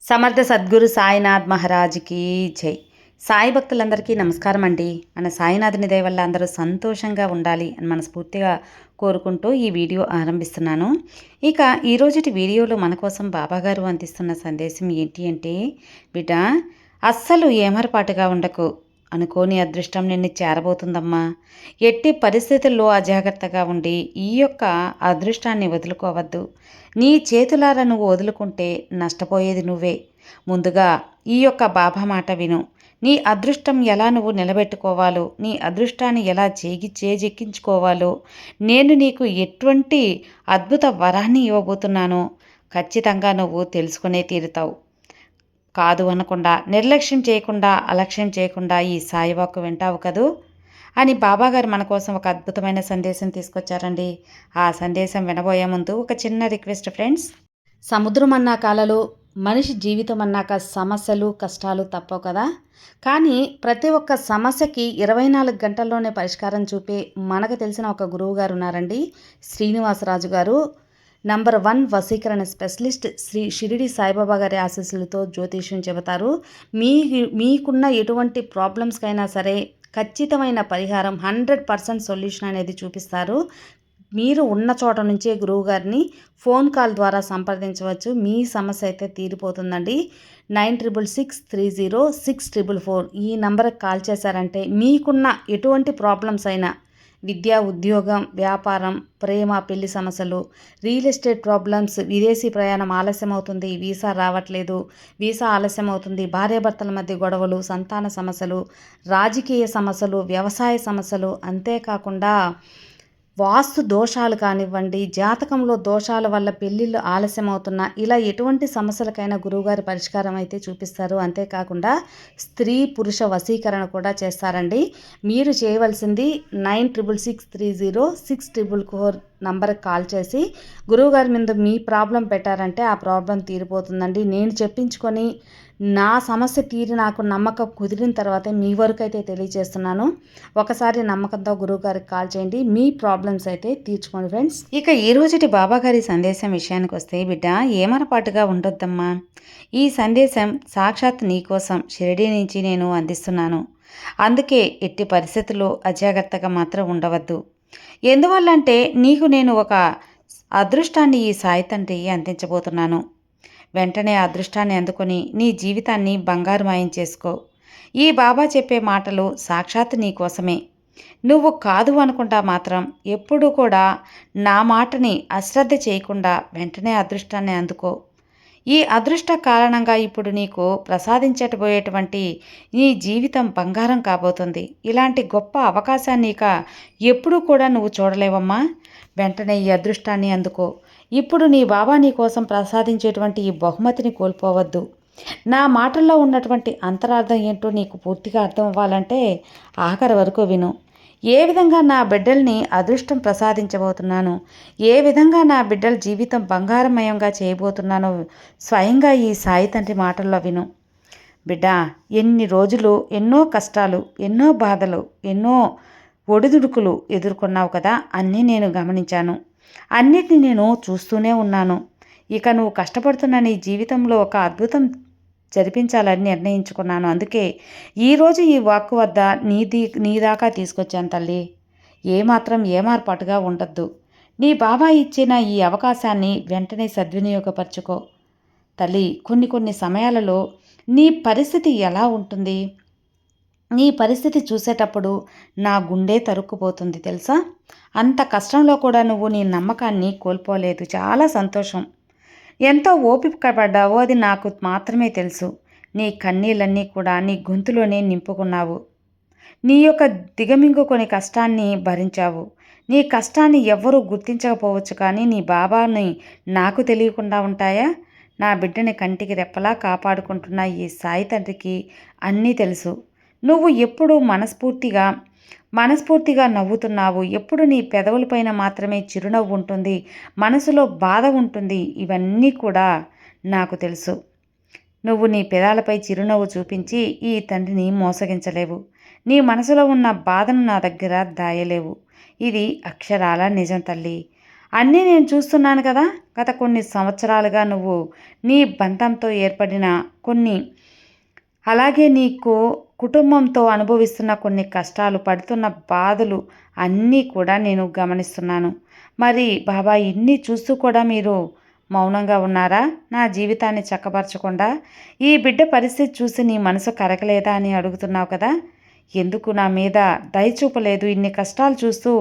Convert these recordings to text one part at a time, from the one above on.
సమర్థ సద్గురు సాయినాథ్ మహారాజ్కి జై. సాయి భక్తులందరికీ నమస్కారం అండి. మన సాయినాథుని దయ వల్ల అందరూ సంతోషంగా ఉండాలి అని మనస్ఫూర్తిగా కోరుకుంటూ ఈ వీడియో ఆరంభిస్తున్నాను. ఇక ఈరోజుటి వీడియోలో మన కోసం బాబాగారు అందిస్తున్న సందేశం ఏంటి అంటే, బిడ్డ అస్సలు ఏమరపాటుగా ఉండకు, అనుకోని అదృష్టం నిన్ను చేరబోతుందమ్మా. ఎట్టి పరిస్థితుల్లో అజాగ్రత్తగా ఉండి ఈ యొక్క అదృష్టాన్ని వదులుకోవద్దు. నీ చేతులారా నువ్వు వదులుకుంటే నష్టపోయేది నువ్వే. ముందుగా ఈ యొక్క బాబా మాట విను. నీ అదృష్టం ఎలా నువ్వు నిలబెట్టుకోవాలో, నీ అదృష్టాన్ని ఎలా చేజెక్కించుకోవాలో, నేను నీకు ఎటువంటి అద్భుత వరాన్ని ఇవ్వబోతున్నానో ఖచ్చితంగా నువ్వు తెలుసుకునే తీరుతావు. కాదు అనకుండా, నిర్లక్ష్యం చేయకుండా, అలక్ష్యం చేయకుండా ఈ సాయివాక్కు వింటావు కదూ అని బాబాగారు మన కోసం ఒక అద్భుతమైన సందేశం తీసుకొచ్చారండి. ఆ సందేశం వినబోయే ముందు ఒక చిన్న రిక్వెస్ట్ ఫ్రెండ్స్. సముద్రం అన్నాక అలలు, మనిషి జీవితం అన్నాక సమస్యలు, కష్టాలు తప్పవు కదా. కానీ ప్రతి ఒక్క సమస్యకి 24 గంటల్లోనే పరిష్కారం చూపే మనకు తెలిసిన ఒక గురువు గారు ఉన్నారండి, శ్రీనివాసరాజు గారు. నంబర్ 1 వశీకరణ స్పెషలిస్ట్. శ్రీ షిరిడి సాయిబాబా గారి ఆశీస్సులతో జ్యోతిష్యం చెబుతారు. మీకున్న ఎటువంటి ప్రాబ్లమ్స్కైనా సరే ఖచ్చితమైన పరిహారం 100% సొల్యూషన్ అనేది చూపిస్తారు. మీరు ఉన్న చోట నుంచే గురువుగారిని ఫోన్ కాల్ ద్వారా సంప్రదించవచ్చు. మీ సమస్య అయితే తీరిపోతుందండి. 96630644 ఈ నంబర్కి కాల్ చేశారంటే మీకున్న ఎటువంటి ప్రాబ్లమ్స్ అయినా, విద్య, ఉద్యోగం, వ్యాపారం, ప్రేమ, పెళ్లి సమస్యలు, రియల్ ఎస్టేట్ ప్రాబ్లమ్స్, విదేశీ ప్రయాణం ఆలస్యం అవుతుంది, వీసా రావట్లేదు, వీసా ఆలస్యం అవుతుంది, భార్యాభర్తల మధ్య గొడవలు, సంతాన సమస్యలు, రాజకీయ సమస్యలు, వ్యవసాయ సమస్యలు, అంతేకాకుండా వాస్తు దోషాలు కానివ్వండి, జాతకంలో దోషాల వల్ల పెళ్ళిళ్ళు ఆలస్యం అవుతున్నా, ఇలా ఎటువంటి సమస్యలకైనా గురువుగారి పరిష్కారం అయితే చూపిస్తారు. అంతేకాకుండా స్త్రీ పురుష వశీకరణ కూడా చేస్తారండి. మీరు చేయవలసింది 96630644 నంబర్కి కాల్ చేసి గురువుగారి మీద మీ ప్రాబ్లం పెట్టారంటే ఆ ప్రాబ్లం తీరిపోతుందండి. నేను చెప్పించుకొని నా సమస్య తీరి నాకు నమ్మకం కుదిరిన తర్వాతే మీ వరకు అయితే తెలియజేస్తున్నాను. ఒకసారి నమ్మకంతో గురువుగారికి కాల్ చేయండి, మీ ప్రాబ్లమ్స్ అయితే తీర్చుకోండి ఫ్రెండ్స్. ఇక ఈ రోజుటి బాబాగారి సందేశం విషయానికి వస్తే, బిడ్డ ఏమరపాటుగా ఉండొద్దమ్మా. ఈ సందేశం సాక్షాత్ నీకోసం షిరిడీ నుంచి నేను అందిస్తున్నాను. అందుకే ఎట్టి పరిస్థితుల్లో అజాగ్రత్తగా మాత్రం ఉండవద్దు. ఎందువల్లంటే నీకు నేను ఒక అదృష్టాన్ని ఈ సాయి తండ్రి అందించబోతున్నాను. వెంటనే అదృష్టాన్ని అందుకొని నీ జీవితాన్ని బంగారుమయం చేసుకో. ఈ బాబా చెప్పే మాటలు సాక్షాత్ నీ కోసమే. నువ్వు కాదు అనుకుంటా మాత్రం ఎప్పుడూ కూడా నా మాటని అశ్రద్ధ చేయకుండా వెంటనే అదృష్టాన్ని అందుకో. ఈ అదృష్ట కారణంగా ఇప్పుడు నీకు ప్రసాదించబోయేటువంటి నీ జీవితం బంగారం కాబోతుంది. ఇలాంటి గొప్ప అవకాశాన్ని ఇక ఎప్పుడూ కూడా నువ్వు చూడలేవమ్మా. వెంటనే ఈ అదృష్టాన్ని అందుకో. ఇప్పుడు నీ బాబా నీ కోసం ప్రసాదించేటువంటి ఈ బహుమతిని కోల్పోవద్దు. నా మాటల్లో ఉన్నటువంటి అంతరార్థం ఏంటో నీకు పూర్తిగా అర్థం అవ్వాలంటే ఆఖరి వరకు విను. ఏ విధంగా నా బిడ్డల్ని అదృష్టం ప్రసాదించబోతున్నాను, ఏ విధంగా నా బిడ్డల జీవితం బంగారమయంగా చేయబోతున్నానో స్వయంగా ఈ సాయి తండ్రి మాటల్లో విను. బిడ్డ, ఎన్ని రోజులు ఎన్నో కష్టాలు, ఎన్నో బాధలు, ఎన్నో ఒడిదుడుకులు ఎదుర్కొన్నావు కదా. అన్నీ నేను గమనించాను, అన్నిటిని నేను చూస్తూనే ఉన్నాను. ఇక నువ్వు కష్టపడుతున్న నీ జీవితంలో ఒక అద్భుతం జరిపించాలని నిర్ణయించుకున్నాను. అందుకే ఈరోజు ఈ వాక్కు వద్ద నీ దాకా తీసుకొచ్చాను తల్లి. ఏమాత్రం ఏమార్పాటుగా ఉండద్దు. నీ బాబా ఇచ్చిన ఈ అవకాశాన్ని వెంటనే సద్వినియోగపరచుకో తల్లి. కొన్ని సమయాలలో నీ పరిస్థితి ఎలా ఉంటుంది, నీ పరిస్థితి చూసేటప్పుడు నా గుండె తరుక్కుపోతుంది తెలుసా. అంత కష్టంలో కూడా నువ్వు నీ నమ్మకాన్ని కోల్పోలేదు. చాలా సంతోషం. ఎంతో ఓపిక పడ్డావో అది నాకు మాత్రమే తెలుసు. నీ కన్నీళ్ళన్నీ కూడా నీ గొంతులోనే నింపుకున్నావు. నీ యొక్క దిగమింగుకొని కష్టాన్ని భరించావు. నీ కష్టాన్ని ఎవ్వరూ గుర్తించకపోవచ్చు, కానీ నీ బాబాని నాకు తెలియకుండా ఉంటాయా? నా బిడ్డని కంటికి రెప్పలా కాపాడుకుంటున్న ఈ సాయి తండ్రికి అన్నీ తెలుసు. నువ్వు ఎప్పుడూ మనస్ఫూర్తిగా నవ్వుతున్నావు. ఎప్పుడు నీ పెదవులపైన మాత్రమే చిరునవ్వు ఉంటుంది, మనసులో బాధ ఉంటుంది. ఇవన్నీ కూడా నాకు తెలుసు. నువ్వు నీ పెదాలపై చిరునవ్వు చూపించి ఈ తండ్రిని మోసగించలేవు. నీ మనసులో ఉన్న బాధను నా దగ్గర దాయలేవు. ఇది అక్షరాల నిజం తల్లి. అన్నీ నేను చూస్తున్నాను కదా. గత కొన్ని సంవత్సరాలుగా నువ్వు నీ బంధంతో ఏర్పడిన కొన్ని, అలాగే నీకు కుటుంబంతో అనుభవిస్తున్న కొన్ని కష్టాలు, పడుతున్న బాధలు అన్నీ కూడా నేను గమనిస్తున్నాను. మరి బాబా ఇన్ని చూస్తూ కూడా మీరు మౌనంగా ఉన్నారా? నా జీవితాన్ని చక్కబరచకుండా ఈ బిడ్డ పరిస్థితి చూసి నీ మనసు కరగలేదా అని అడుగుతున్నావు కదా. ఎందుకు నా మీద దయ చూపలేదు? ఇన్ని కష్టాలు చూస్తూ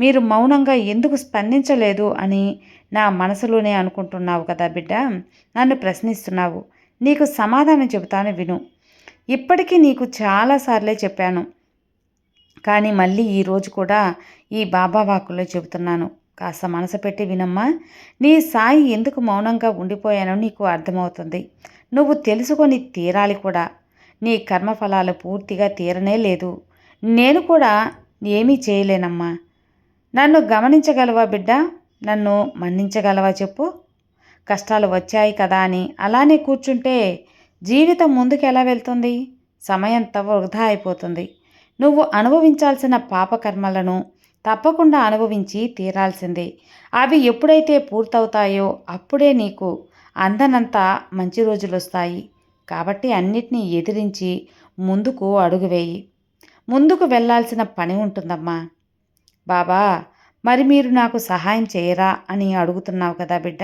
మీరు మౌనంగా ఎందుకు స్పందించలేదు అని నా మనసులోనే అనుకుంటున్నావు కదా బిడ్డ. నన్ను ప్రశ్నిస్తున్నావు. నీకు సమాధానం చెబుతాను విను. ఇప్పటికీ నీకు చాలాసార్లే చెప్పాను, కానీ మళ్ళీ ఈరోజు కూడా ఈ బాబా వాక్కులో చెబుతున్నాను. కాస్త మనసు పెట్టి వినమ్మా. నీ సాయి ఎందుకు మౌనంగా ఉండిపోయానో నీకు అర్థమవుతుంది. నువ్వు తెలుసుకొని తీరాలి కూడా. నీ కర్మఫలాలు పూర్తిగా తీరనే లేదు. నేను కూడా ఏమీ చేయలేనమ్మా. నన్ను గమనించగలవా బిడ్డ? నన్ను మన్నించగలవా చెప్పు? కష్టాలు వచ్చాయి కదా అని అలానే కూర్చుంటే జీవితం ముందుకు ఎలా వెళ్తుంది? సమయంతో వృధా అయిపోతుంది. నువ్వు అనుభవించాల్సిన పాపకర్మలను తప్పకుండా అనుభవించి తీరాల్సిందే. అవి ఎప్పుడైతే పూర్తవుతాయో అప్పుడే నీకు అందనంత మంచి రోజులు వస్తాయి. కాబట్టి అన్నిటినీ ఎదిరించి ముందుకు అడుగు వేయి. ముందుకు వెళ్ళాల్సిన పని ఉంటుందమ్మా. బాబా, మరి మీరు నాకు సహాయం చేయరా అని అడుగుతున్నావు కదా బిడ్డ.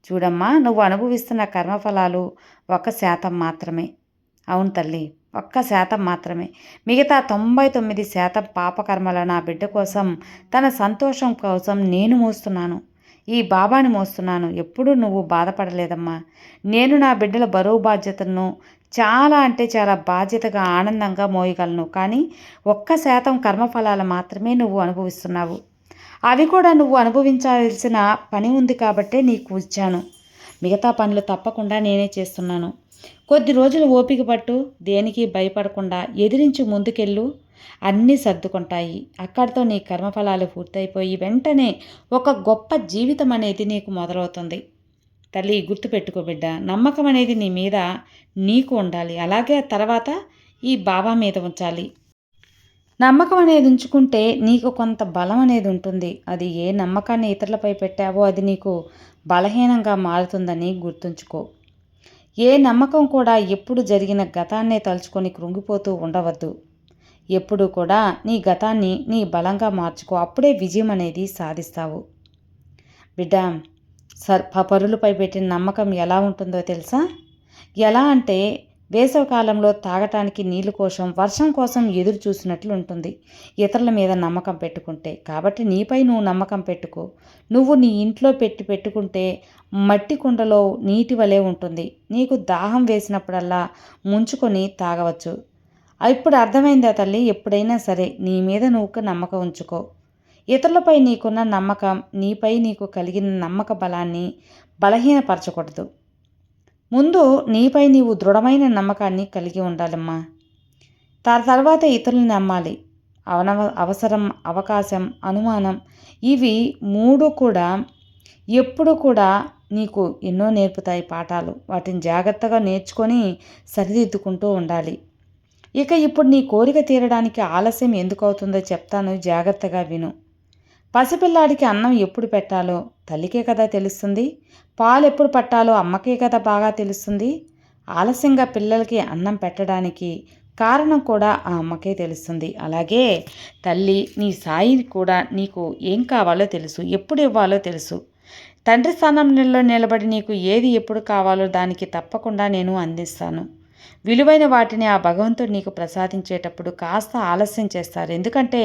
చూడమ్మా, నువ్వు అనుభవిస్తున్న కర్మఫలాలు 1% మాత్రమే. అవును తల్లి, 1% మాత్రమే. మిగతా 99% పాపకర్మల నా బిడ్డ కోసం, తన సంతోషం కోసం నేను మోస్తున్నాను. ఈ బాబాని మోస్తున్నాను. ఎప్పుడూ నువ్వు బాధపడలేదమ్మా. నేను నా బిడ్డల బరువు బాధ్యతలను చాలా అంటే చాలా బాధ్యతగా ఆనందంగా మోయగలను. కానీ 1% కర్మఫలాలు మాత్రమే నువ్వు అనుభవిస్తున్నావు. అవి కూడా నువ్వు అనుభవించాల్సిన పని ఉంది కాబట్టే నీకు ఇచ్చాను. మిగతా పనులు తప్పకుండా నేనే చేస్తున్నాను. కొద్ది రోజులు ఓపిక పట్టు. దేనికి భయపడకుండా ఎదిరించి ముందుకెళ్ళు. అన్నీ సర్దుకుంటాయి. అక్కడితో నీ కర్మఫలాలు పూర్తయిపోయి వెంటనే ఒక గొప్ప జీవితం అనేది నీకు మొదలవుతుంది. తల్లి, గుర్తుపెట్టుకో బిడ్డ, నమ్మకం అనేది నీ మీద నీకు ఉండాలి. అలాగే తర్వాత ఈ బాబా మీద ఉంచాలి. నమ్మకం అనేది ఉంచుకుంటే నీకు కొంత బలం అనేది ఉంటుంది. అది ఏ నమ్మకాన్ని ఇతరులపై పెట్టావో అది నీకు బలహీనంగా మారుతుందని గుర్తుంచుకో. ఏ నమ్మకం కూడా ఎప్పుడు జరిగిన గతాన్నే తలుచుకొని కృంగిపోతూ ఉండవద్దు. ఎప్పుడు కూడా నీ గతాన్ని నీ బలంగా మార్చుకో. అప్పుడే విజయం అనేది సాధిస్తావు. బిడ్డ, పరులపై పెట్టిన నమ్మకం ఎలా ఉంటుందో తెలుసా? ఎలా అంటే వేసవికాలంలో తాగటానికి నీళ్ళు కోసం, వర్షం కోసం ఎదురు చూసినట్లు ఉంటుంది ఇతరుల మీద నమ్మకం పెట్టుకుంటే. కాబట్టి నీపై నువ్వు నమ్మకం పెట్టుకో. నువ్వు నీ ఇంట్లో పెట్టుకుంటే మట్టి కుండలో నీటి వలె ఉంటుంది. నీకు దాహం వేసినప్పుడల్లా ముంచుకొని తాగవచ్చు. ఇప్పుడు అర్థమైందా తల్లి? ఎప్పుడైనా సరే నీ మీద నువ్వు నమ్మకం ఉంచుకో. ఇతరులపై నీకున్న నమ్మకం నీపై నీకు కలిగిన నమ్మక బలాన్ని బలహీనపరచకూడదు. ముందు నీపై నీవు దృఢమైన నమ్మకాన్ని కలిగి ఉండాలమ్మా. తర్వాత ఇతరులను నమ్మాలి. అవసరం, అవకాశం, అనుమానం, ఇవి 3 కూడా ఎప్పుడు కూడా నీకు ఎన్నో నేర్పుతాయి పాఠాలు. వాటిని జాగ్రత్తగా నేర్చుకొని సరిదిద్దుకుంటూ ఉండాలి. ఇప్పుడు నీ కోరిక తీరడానికి ఆలస్యం ఎందుకు అవుతుందో చెప్తాను, జాగ్రత్తగా విను. పసిపిల్లాడికి అన్నం ఎప్పుడు పెట్టాలో తల్లికే కదా తెలుస్తుంది. పాలు ఎప్పుడు పట్టాలో అమ్మకే కదా బాగా తెలుస్తుంది. ఆలస్యంగా పిల్లలకి అన్నం పెట్టడానికి కారణం కూడా ఆ అమ్మకే తెలుస్తుంది. అలాగే తల్లి, నీ సాయి కూడా నీకు ఏం కావాలో తెలుసు, ఎప్పుడు ఇవ్వాలో తెలుసు. తండ్రి స్థానంలో నిలబడి నీకు ఏది ఎప్పుడు కావాలో దానికి తప్పకుండా నేను అందిస్తాను. విలువైన వాటిని ఆ భగవంతుడు నీకు ప్రసాదించేటప్పుడు కాస్త ఆలస్యం చేస్తారు. ఎందుకంటే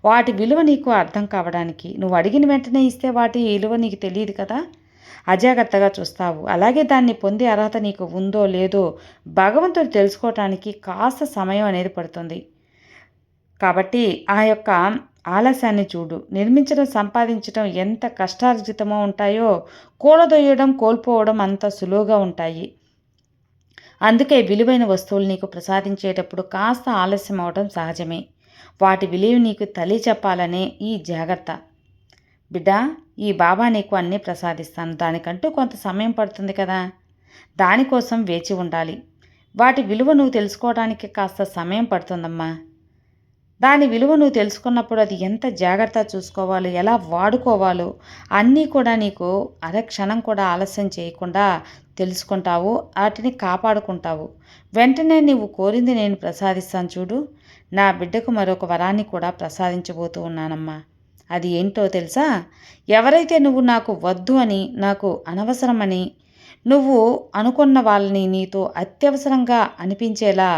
వాటి విలువ నీకు అర్థం కావడానికి. నువ్వు అడిగిన వెంటనే ఇస్తే వాటి విలువ నీకు తెలియదు కదా. అజాగ్రత్తగా చూస్తావు. అలాగే దాన్ని పొందే అర్హత నీకు ఉందో లేదో భగవంతుడు తెలుసుకోవటానికి కాస్త సమయం అనేది పడుతుంది. కాబట్టి ఆ యొక్క ఆలస్యాన్ని చూడు. నిర్మించడం, సంపాదించడం ఎంత కష్టార్జితమో ఉంటాయో కూలదొయ్యడం, కోల్పోవడం అంత సులువుగా ఉంటాయి. అందుకే విలువైన వస్తువులు నీకు ప్రసాదించేటప్పుడు కాస్త ఆలస్యం అవడం సహజమే. వాటి విలువ నీకు చెప్పాలనే ఈ జాగ్రత్త. బిడ్డ, ఈ బాబా నీకు అన్నీ ప్రసాదిస్తాను. దానికంటూ కొంత సమయం పడుతుంది కదా. దానికోసం వేచి ఉండాలి. వాటి విలువ నువ్వు తెలుసుకోవడానికి కాస్త సమయం పడుతుందమ్మా. దాని విలువ నువ్వు తెలుసుకున్నప్పుడు అది ఎంత జాగ్రత్త చూసుకోవాలో, ఎలా వాడుకోవాలో అన్నీ కూడా నీకు అరక్షణం కూడా ఆలస్యం చేయకుండా తెలుసుకుంటావు. వాటిని కాపాడుకుంటావు. వెంటనే నీవు కోరింది నేను ప్రసాదిస్తాను చూడు. నా బిడ్డకు మరొక వరాన్ని కూడా ప్రసాదించబోతూ ఉన్నానమ్మా. అది ఏంటో తెలుసా? ఎవరైతే నువ్వు నాకు వద్దు అని, నాకు అనవసరమని నువ్వు అనుకున్న వాళ్ళని నీతో అత్యవసరంగా అనిపించేలా,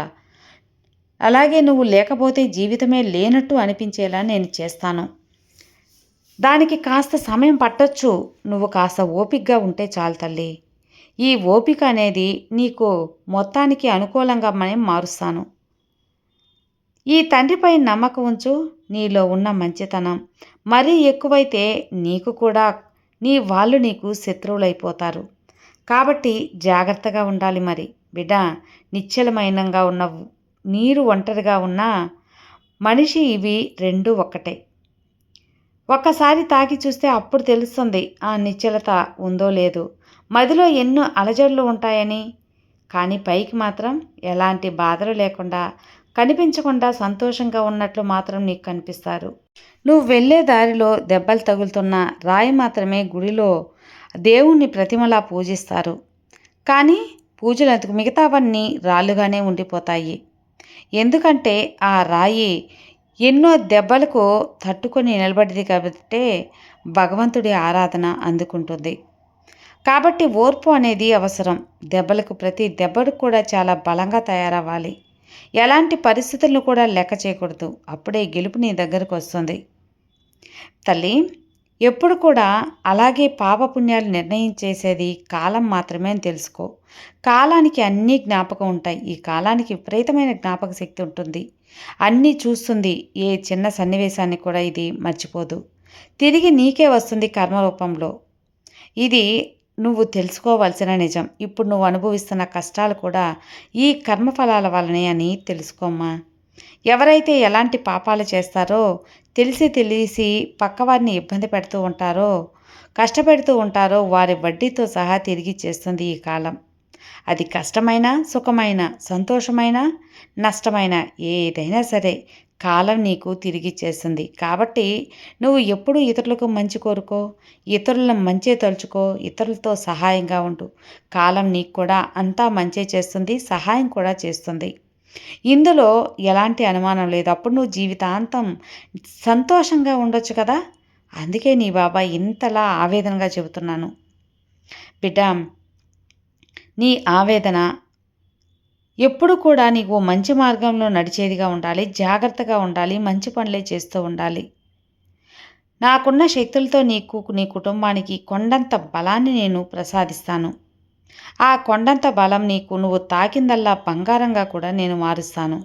అలాగే నువ్వు లేకపోతే జీవితమే లేనట్టు అనిపించేలా నేను చేస్తాను. దానికి కాస్త సమయం పట్టొచ్చు. నువ్వు కాస్త ఓపికగా ఉంటే చాలు తల్లి. ఈ ఓపిక అనేది నీకు మొత్తానికి అనుకూలంగా మనం మారుస్తాను. ఈ తండ్రిపై నమ్మకం ఉంచు. నీలో ఉన్న మంచితనం మరీ ఎక్కువైతే నీకు కూడా నీ వాళ్ళు నీకు శత్రువులైపోతారు. కాబట్టి జాగ్రత్తగా ఉండాలి. మరి బిడ్డ, నిశ్చలమైనంగా ఉన్న నీరు ఒంటరిగా ఉన్న మనిషి, ఇవి రెండు ఒక్కటే. ఒక్కసారి తాకి చూస్తే అప్పుడు తెలుస్తుంది ఆ నిశ్చలత ఉందో లేదో, మదిలో ఎన్నో అలజడులు ఉంటాయని. కానీ పైకి మాత్రం ఎలాంటి బాధలు లేకుండా, కనిపించకుండా సంతోషంగా ఉన్నట్లు మాత్రం నీకు కనిపిస్తారు. నువ్వు వెళ్ళే దారిలో దెబ్బలు తగులుతున్న రాయి మాత్రమే గుడిలో దేవుణ్ణి ప్రతిమలా పూజిస్తారు. కానీ పూజలకు మిగతావన్నీ రాళ్ళుగానే ఉండిపోతాయి. ఎందుకంటే ఆ రాయి ఎన్నో దెబ్బలకు తట్టుకొని నిలబడింది కాబట్టే భగవంతుడి ఆరాధన అందుకుంటుంది. కాబట్టి ఓర్పు అనేది అవసరం. ప్రతి దెబ్బకు కూడా చాలా బలంగా తయారవ్వాలి. ఎలాంటి పరిస్థితులను కూడా లెక్క చేయకూడదు. అప్పుడే గెలుపు నీ దగ్గరకు వస్తుంది. తల్లి, ఎప్పుడు కూడా అలాగే పాపపుణ్యాలు నిర్ణయించేసేది కాలం మాత్రమే అని తెలుసుకో. కాలానికి అన్నీ జ్ఞాపకం ఉంటాయి. ఈ కాలానికి విపరీతమైన జ్ఞాపక శక్తి ఉంటుంది. అన్నీ చూస్తుంది. ఏ చిన్న సన్నివేశాన్ని కూడా ఇది మర్చిపోదు. తిరిగి నీకే వస్తుంది కర్మ రూపంలో. ఇది నువ్వు తెలుసుకోవాల్సిన నిజం. ఇప్పుడు నువ్వు అనుభవిస్తున్న కష్టాలు కూడా ఈ కర్మఫలాల వల్లనే అని తెలుసుకోమ్మా. ఎవరైతే ఎలాంటి పాపాలు చేస్తారో, తెలిసి పక్కవారిని ఇబ్బంది పెడుతూ ఉంటారో, కష్టపెడుతూ ఉంటారో, వారి వడ్డీతో సహా తిరిగి చేస్తుంది ఈ కాలం. అది కష్టమైనా, సుఖమైనా, సంతోషమైనా, నష్టమైనా, ఏదైనా సరే కాలం నీకు తిరిగి చేస్తుంది. కాబట్టి నువ్వు ఎప్పుడూ ఇతరులకు మంచి కోరుకో, ఇతరులను మంచే తలుచుకో, ఇతరులతో సహాయంగా ఉండు. కాలం నీకు కూడా అంతా మంచే చేస్తుంది, సహాయం కూడా చేస్తుంది. ఇందులో ఎలాంటి అనుమానం లేదు. అప్పుడు నువ్వు జీవితాంతం సంతోషంగా ఉండొచ్చు కదా. అందుకే నీ బాబాయ్ ఇంతలా ఆవేదనగా చెబుతున్నాను. బిడ్డ, నీ ఆవేదన ఎప్పుడు కూడా నీకు మంచి మార్గంలో నడిచేదిగా ఉండాలి. జాగ్రత్తగా ఉండాలి. మంచి పనులే చేస్తూ ఉండాలి. నాకున్న శక్తులతో నీకు, నీ కుటుంబానికి కొండంత బలాన్ని నేను ప్రసాదిస్తాను. ఆ కొండంత బలం నీకు, నువ్వు తాకిందల్లా బంగారంగా కూడా నేను మారుస్తాను.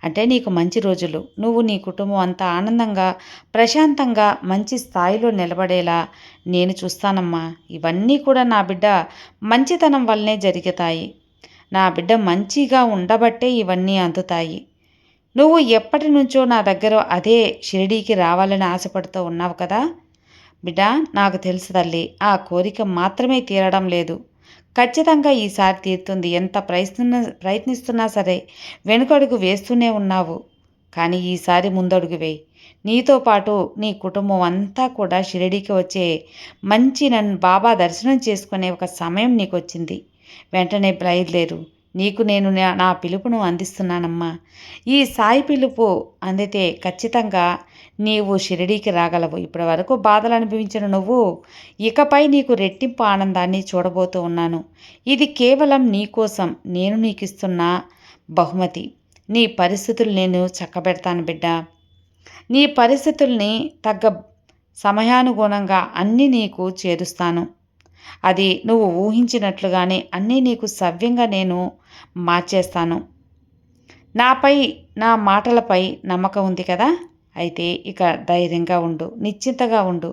అంటే నీకు మంచి రోజులు, నువ్వు నీ కుటుంబం అంతా ఆనందంగా, ప్రశాంతంగా, మంచి స్థాయిలో నిలబడేలా నేను చూస్తానమ్మా. ఇవన్నీ కూడా నా బిడ్డ మంచితనం వల్లనే జరుగుతాయి. నా బిడ్డ మంచిగా ఉండబట్టే ఇవన్నీ అందుతాయి. నువ్వు ఎప్పటి నుంచో నా దగ్గర అదే షిరిడీకి రావాలని ఆశపడుతూ ఉన్నావు కదా బిడ్డ. నాకు తెలుసు తల్లి, ఆ కోరిక మాత్రమే తీరడం లేదు. ఖచ్చితంగా ఈసారి తీరుతుంది. ఎంత ప్రయత్నిస్తున్నా సరే వెనుకడుగు వేస్తూనే ఉన్నావు. కానీ ఈసారి ముందడుగు వేయి. నీతో పాటు నీ కుటుంబం అంతా కూడా షిరిడీకి వచ్చే మంచి నన్ను బాబా దర్శనం చేసుకునే ఒక సమయం నీకు వచ్చింది. వెంటనే బయలుదేరు. నీకు నేను నా పిలుపును అందిస్తున్నానమ్మా. ఈ సాయి పిలుపు అందితే ఖచ్చితంగా నీవు షిరిడీకి రాగలవు. ఇప్పటి వరకు బాధలు అనుభవించిన నువ్వు ఇకపై నీకు రెట్టింపు ఆనందాన్ని చూడబోతూ ఉన్నాను. ఇది కేవలం నీ కోసం నేను నీకు ఇస్తున్న బహుమతి. నీ పరిస్థితులు నేను చక్కబెడతాను బిడ్డ. నీ పరిస్థితుల్ని తగ్గ సమయానుగుణంగా అన్నీ నీకు చేరుస్తాను. అది నువ్వు ఊహించినట్లుగానే అన్నీ నీకు సవ్యంగా నేను మార్చేస్తాను. నాపై, నా మాటలపై నమ్మకం ఉంది కదా. అయితే ఇక ధైర్యంగా ఉండు, నిశ్చింతగా ఉండు.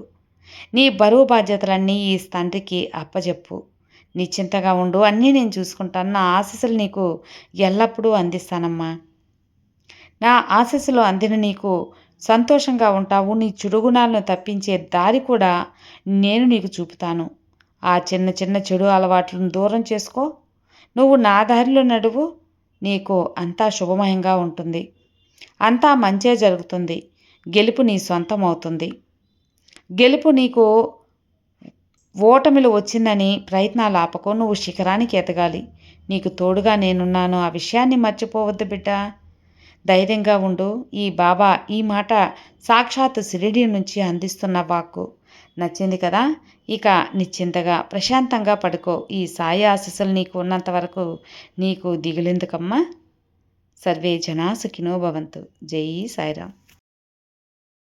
నీ బరువు బాధ్యతలన్నీ ఈ తండ్రికి అప్పచెప్పు. నిశ్చింతగా ఉండు, అన్నీ నేను చూసుకుంటాను. నా ఆశీస్సులు నీకు ఎల్లప్పుడూ అందిస్తానమ్మా. నా ఆశీస్సులు అందిన నీకు సంతోషంగా ఉంటావు. నీ చెడుగుణాలను తప్పించే దారి కూడా నేను నీకు చూపుతాను. ఆ చిన్న చిన్న చెడు అలవాట్లను దూరం చేసుకో. నువ్వు నా దారిలో నడువు. నీకు అంతా శుభమయంగా ఉంటుంది. అంతా మంచే జరుగుతుంది. గెలుపు నీ సొంతం అవుతుంది. గెలుపు నీకు ఓటమిలు వచ్చిందని ప్రయత్నాలు ఆపకు. నువ్వు శిఖరానికి ఎదగాలి. నీకు తోడుగా నేనున్నాను. ఆ విషయాన్ని మర్చిపోవద్దు బిడ్డ. ధైర్యంగా ఉండు. ఈ బాబా ఈ మాట సాక్షాత్ షిరిడీ నుంచి అందిస్తున్న వాక్కు. నచ్చింది కదా? ఇక నిశ్చింతగా ప్రశాంతంగా పడుకో. ఈ సాయి ఆశీస్సులు నీకు ఉన్నంత వరకు నీకు దిగులెందుకమ్మా? సర్వే జనా సుఖినో భవంతు. జై సాయిరామ్.